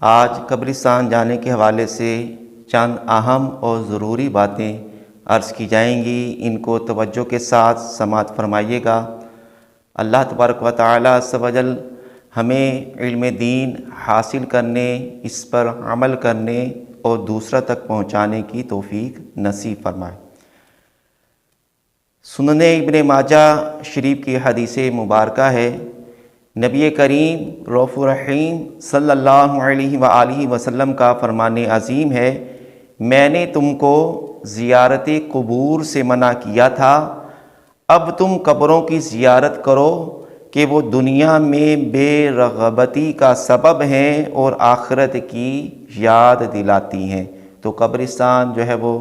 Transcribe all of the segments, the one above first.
آج قبرستان جانے کے حوالے سے چند اہم اور ضروری باتیں عرض کی جائیں گی، ان کو توجہ کے ساتھ سماعت فرمائیے گا۔ اللہ تبارک و تعالی عز و جل ہمیں علم دین حاصل کرنے، اس پر عمل کرنے اور دوسرا تک پہنچانے کی توفیق نصیب فرمائے۔ سنن ابن ماجہ شریف کی حدیث مبارکہ ہے، نبی کریم رؤوف الرحیم صلی اللہ علیہ وآلہ وسلم کا فرمان عظیم ہے، میں نے تم کو زیارت قبور سے منع کیا تھا، اب تم قبروں کی زیارت کرو کہ وہ دنیا میں بے رغبتی کا سبب ہیں اور آخرت کی یاد دلاتی ہیں۔ تو قبرستان جو ہے وہ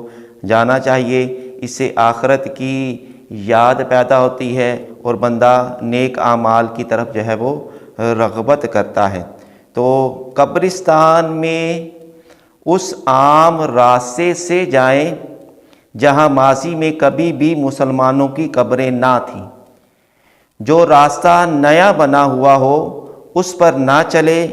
جانا چاہیے، اس سے آخرت کی یاد پیدا ہوتی ہے اور بندہ نیک اعمال کی طرف جو ہے وہ رغبت کرتا ہے۔ تو قبرستان میں اس عام راستے سے جائیں جہاں ماضی میں کبھی بھی مسلمانوں کی قبریں نہ تھیں۔ جو راستہ نیا بنا ہوا ہو اس پر نہ چلے۔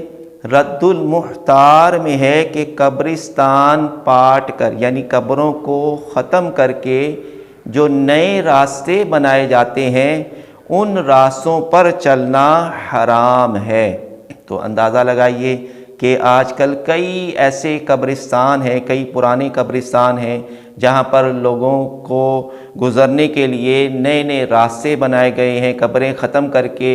رد المختار میں ہے کہ قبرستان پاٹ کر، یعنی قبروں کو ختم کر کے جو نئے راستے بنائے جاتے ہیں ان راستوں پر چلنا حرام ہے۔ تو اندازہ لگائیے کہ آج کل کئی ایسے قبرستان ہیں، کئی پرانے قبرستان ہیں جہاں پر لوگوں کو گزرنے کے لیے نئے نئے راستے بنائے گئے ہیں، قبریں ختم کر کے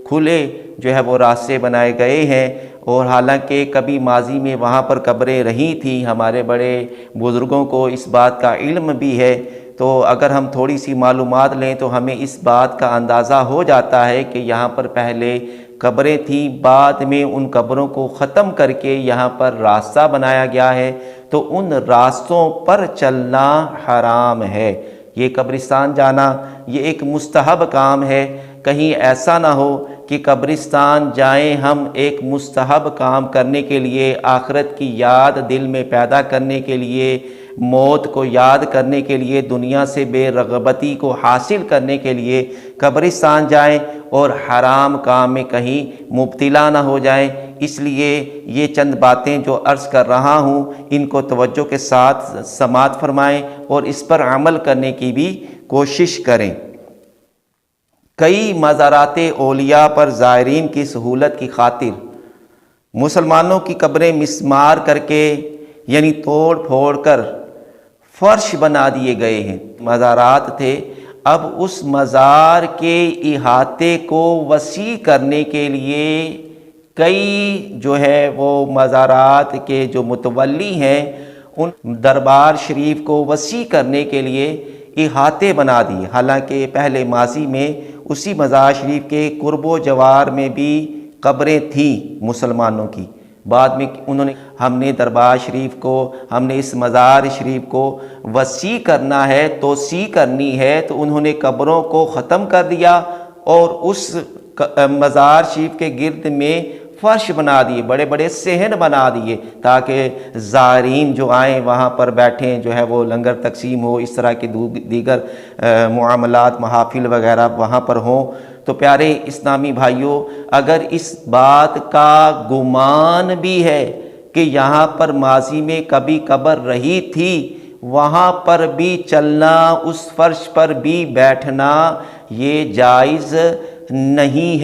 کھلے جو ہے وہ راستے بنائے گئے ہیں، اور حالانکہ کبھی ماضی میں وہاں پر قبریں رہی تھیں۔ ہمارے بڑے بزرگوں کو اس بات کا علم بھی ہے، تو اگر ہم تھوڑی سی معلومات لیں تو ہمیں اس بات کا اندازہ ہو جاتا ہے کہ یہاں پر پہلے قبریں تھیں، بعد میں ان قبروں کو ختم کر کے یہاں پر راستہ بنایا گیا ہے، تو ان راستوں پر چلنا حرام ہے۔ یہ قبرستان جانا یہ ایک مستحب کام ہے، کہیں ایسا نہ ہو کہ قبرستان جائیں ہم ایک مستحب کام کرنے کے لیے، آخرت کی یاد دل میں پیدا کرنے کے لیے، موت کو یاد کرنے کے لیے، دنیا سے بے رغبتی کو حاصل کرنے کے لیے قبرستان جائیں اور حرام کام میں کہیں مبتلا نہ ہو جائیں۔ اس لیے یہ چند باتیں جو عرض کر رہا ہوں ان کو توجہ کے ساتھ سماعت فرمائیں اور اس پر عمل کرنے کی بھی کوشش کریں۔ کئی مزارات اولیاء پر زائرین کی سہولت کی خاطر مسلمانوں کی قبریں مسمار کر کے، یعنی توڑ پھوڑ کر فرش بنا دیے گئے ہیں۔ مزارات تھے، اب اس مزار کے احاطے کو وسیع کرنے کے لیے کئی جو ہے وہ مزارات کے جو متولی ہیں ان دربار شریف کو وسیع کرنے کے لیے احاطے بنا دیے۔ حالانکہ پہلے ماضی میں اسی مزار شریف کے قرب و جوار میں بھی قبریں تھیں مسلمانوں کی، بعد میں انہوں نے ہم نے دربار شریف کو، ہم نے اس مزار شریف کو وسیع کرنا ہے، توسیع کرنی ہے، تو انہوں نے قبروں کو ختم کر دیا اور اس مزار شریف کے گرد میں فرش بنا دیے، بڑے بڑے صحن بنا دیے تاکہ زائرین جو آئیں وہاں پر بیٹھیں، جو ہے وہ لنگر تقسیم ہو، اس طرح کے دیگر معاملات محافل وغیرہ وہاں پر ہوں۔ تو پیارے اسلامی بھائیوں، اگر اس بات کا گمان بھی ہے کہ یہاں پر ماضی میں کبھی قبر رہی تھی، وہاں پر بھی چلنا، اس فرش پر بھی بیٹھنا یہ جائز نہیں ہے۔